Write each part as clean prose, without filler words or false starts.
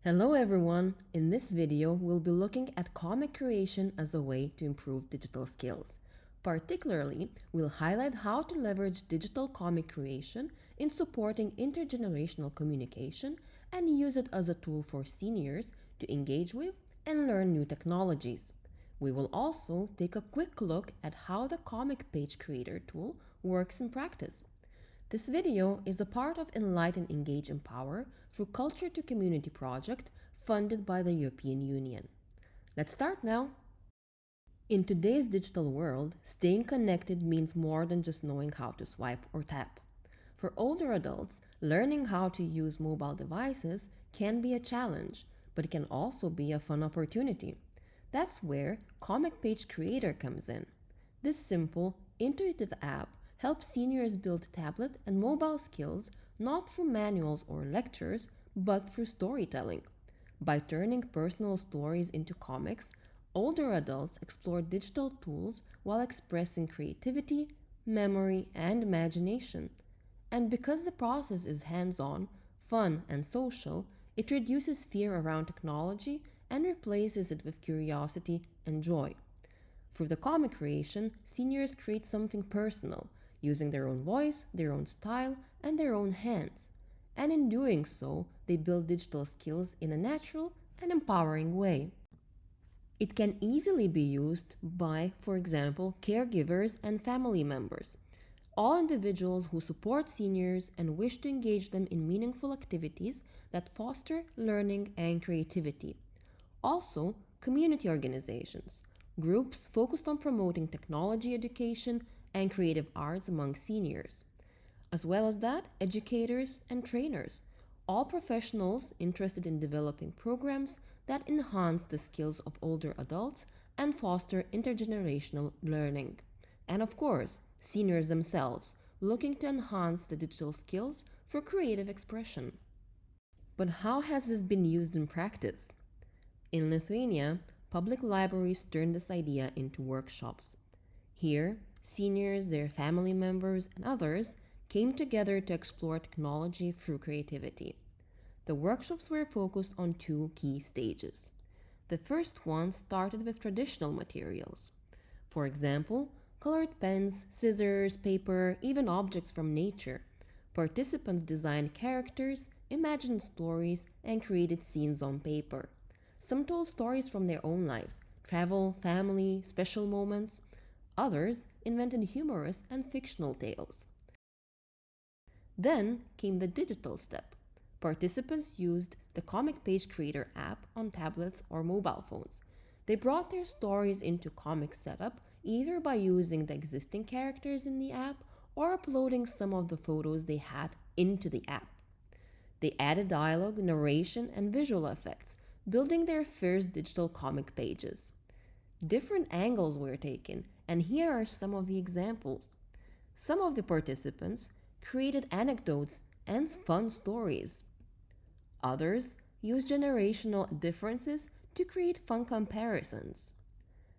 Hello everyone! In this video, we'll be looking at comic creation as a way to improve digital skills. Particularly, we'll highlight how to leverage digital comic creation in supporting intergenerational communication and use it as a tool for seniors to engage with and learn new technologies. We will also take a quick look at how the comic page creator tool works in practice. This video is a part of Enlighten, Engage, Empower through Culture to Community project funded by the European Union. Let's start now. In today's digital world, staying connected means more than just knowing how to swipe or tap. For older adults, learning how to use mobile devices can be a challenge, but it can also be a fun opportunity. That's where Comic Page Creator comes in. This simple, intuitive app helps seniors build tablet and mobile skills not through manuals or lectures, but through storytelling. By turning personal stories into comics, older adults explore digital tools while expressing creativity, memory, and imagination. And because the process is hands-on, fun, and social, it reduces fear around technology and replaces it with curiosity and joy. Through the comic creation, seniors create something personal, using their own voice, their own style, and their own hands. And in doing so, they build digital skills in a natural and empowering way. It can easily be used by, for example, caregivers and family members, all individuals who support seniors and wish to engage them in meaningful activities that foster learning and creativity. Also, community organizations, groups focused on promoting technology education and creative arts among seniors. As well as that, educators and trainers, all professionals interested in developing programs that enhance the skills of older adults and foster intergenerational learning. And of course, seniors themselves, looking to enhance the digital skills for creative expression. But how has this been used in practice? In Lithuania, public libraries turned this idea into workshops. Here, seniors, their family members, and others came together to explore technology through creativity. The workshops were focused on two key stages. The first one started with traditional materials. For example, colored pens, scissors, paper, even objects from nature. Participants designed characters, imagined stories, and created scenes on paper. Some told stories from their own lives, travel, family, special moments. Others invented humorous and fictional tales. Then came the digital step. Participants used the Comic Page Creator app on tablets or mobile phones. They brought their stories into comic setup either by using the existing characters in the app or uploading some of the photos they had into the app. They added dialogue, narration, and visual effects, building their first digital comic pages. Different angles were taken, and here are some of the examples. Some of the participants created anecdotes and fun stories. Others used generational differences to create fun comparisons.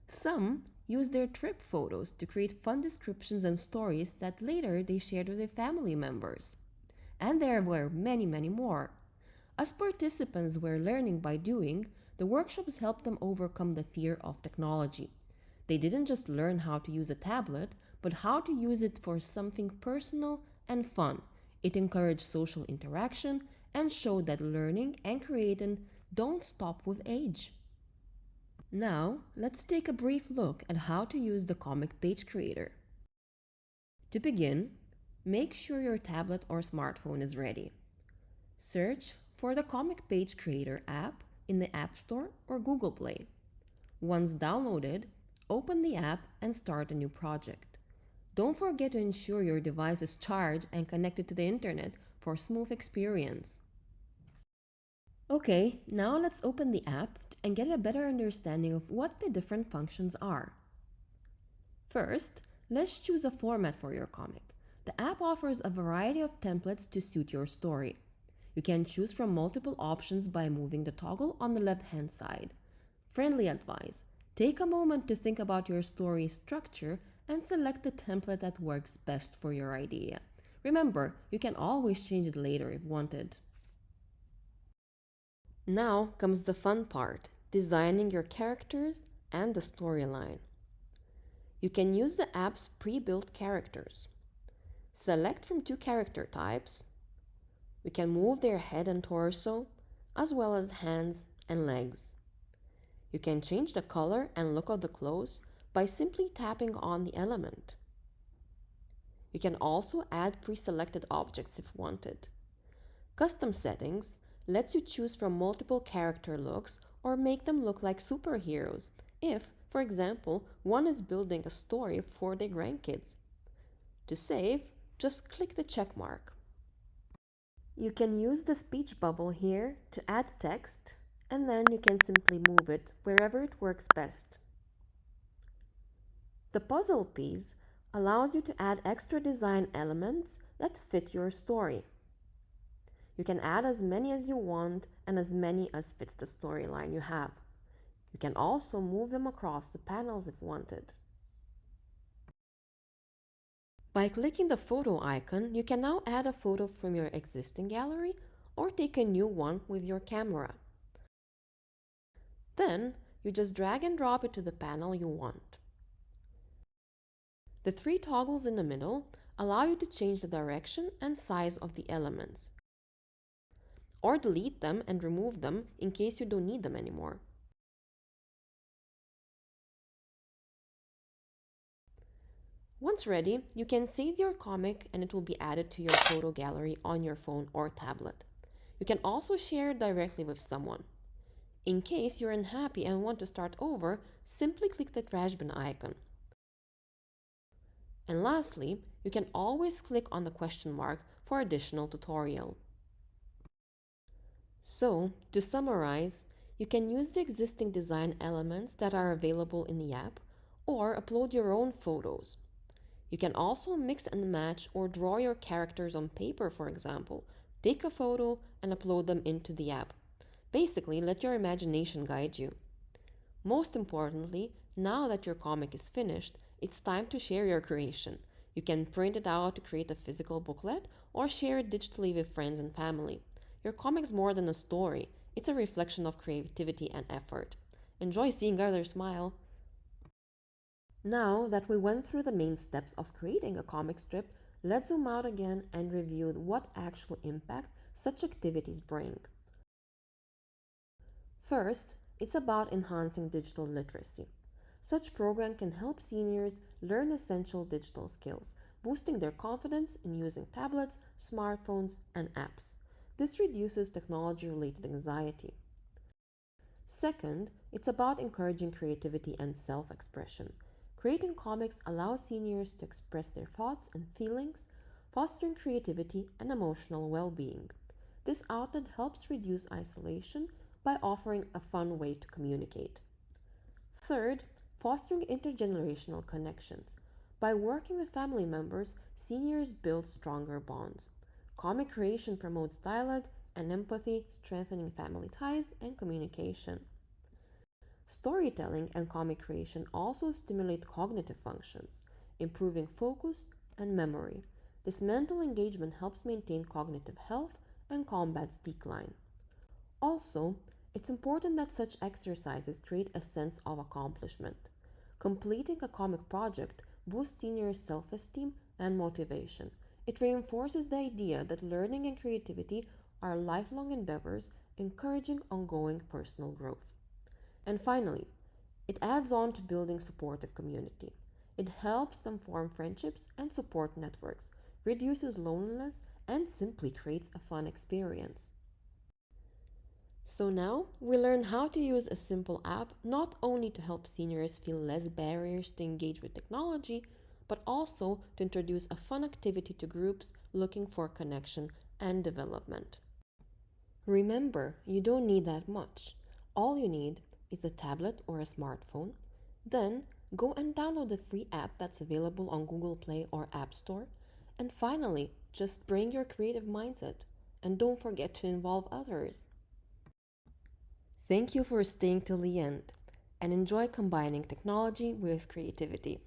Some used their trip photos to create fun descriptions and stories that later they shared with their family members. And there were many, many more. As participants were learning by doing, the workshops helped them overcome the fear of technology. They didn't just learn how to use a tablet, but how to use it for something personal and fun. It encouraged social interaction and showed that learning and creating don't stop with age. Now, let's take a brief look at how to use the Comic Page Creator. To begin, make sure your tablet or smartphone is ready. Search for the Comic Page Creator app in the App Store or Google Play. Once downloaded, open the app and start a new project. Don't forget to ensure your device is charged and connected to the internet for a smooth experience. Okay, now let's open the app and get a better understanding of what the different functions are. First, let's choose a format for your comic. The app offers a variety of templates to suit your story. You can choose from multiple options by moving the toggle on the left-hand side. Friendly advice: take a moment to think about your story's structure and select the template that works best for your idea. Remember, you can always change it later if wanted. Now comes the fun part, designing your characters and the storyline. You can use the app's pre-built characters. Select from two character types. We can move their head and torso, as well as hands and legs. You can change the color and look of the clothes by simply tapping on the element. You can also add pre-selected objects if wanted. Custom settings lets you choose from multiple character looks or make them look like superheroes if, for example, one is building a story for their grandkids. To save, just click the check mark. You can use the speech bubble here to add text, and then you can simply move it wherever it works best. The puzzle piece allows you to add extra design elements that fit your story. You can add as many as you want and as many as fits the storyline you have. You can also move them across the panels if wanted. By clicking the photo icon, you can now add a photo from your existing gallery or take a new one with your camera. Then, you just drag and drop it to the panel you want. The three toggles in the middle allow you to change the direction and size of the elements, or delete them and remove them in case you don't need them anymore. Once ready, you can save your comic and it will be added to your photo gallery on your phone or tablet. You can also share it directly with someone. In case you're unhappy and want to start over, simply click the trash bin icon. And lastly, you can always click on the question mark for additional tutorial. So, to summarize, you can use the existing design elements that are available in the app or upload your own photos. You can also mix and match or draw your characters on paper, for example. Take a photo and upload them into the app. Basically, let your imagination guide you. Most importantly, now that your comic is finished, it's time to share your creation. You can print it out to create a physical booklet or share it digitally with friends and family. Your comic's more than a story, it's a reflection of creativity and effort. Enjoy seeing others smile. Now that we went through the main steps of creating a comic strip, let's zoom out again and review what actual impact such activities bring. First, it's about enhancing digital literacy. Such program can help seniors learn essential digital skills, boosting their confidence in using tablets, smartphones, and apps. This reduces technology-related anxiety. Second, it's about encouraging creativity and self-expression. Creating comics allows seniors to express their thoughts and feelings, fostering creativity and emotional well-being. This outlet helps reduce isolation by offering a fun way to communicate. Third, fostering intergenerational connections. By working with family members, seniors build stronger bonds. Comic creation promotes dialogue and empathy, strengthening family ties and communication. Storytelling and comic creation also stimulate cognitive functions, improving focus and memory. This mental engagement helps maintain cognitive health and combats decline. Also, it's important that such exercises create a sense of accomplishment. Completing a comic project boosts seniors' self-esteem and motivation. It reinforces the idea that learning and creativity are lifelong endeavors, encouraging ongoing personal growth. And finally, it adds on to building supportive community. It helps them form friendships and support networks, reduces loneliness, and simply creates a fun experience. So now we learn how to use a simple app not only to help seniors feel less barriers to engage with technology, but also to introduce a fun activity to groups looking for connection and development. Remember, you don't need that much. All you need is a tablet or a smartphone. Then go and download the free app that's available on Google Play or App Store. And finally, just bring your creative mindset and don't forget to involve others. Thank you for staying till the end and enjoy combining technology with creativity.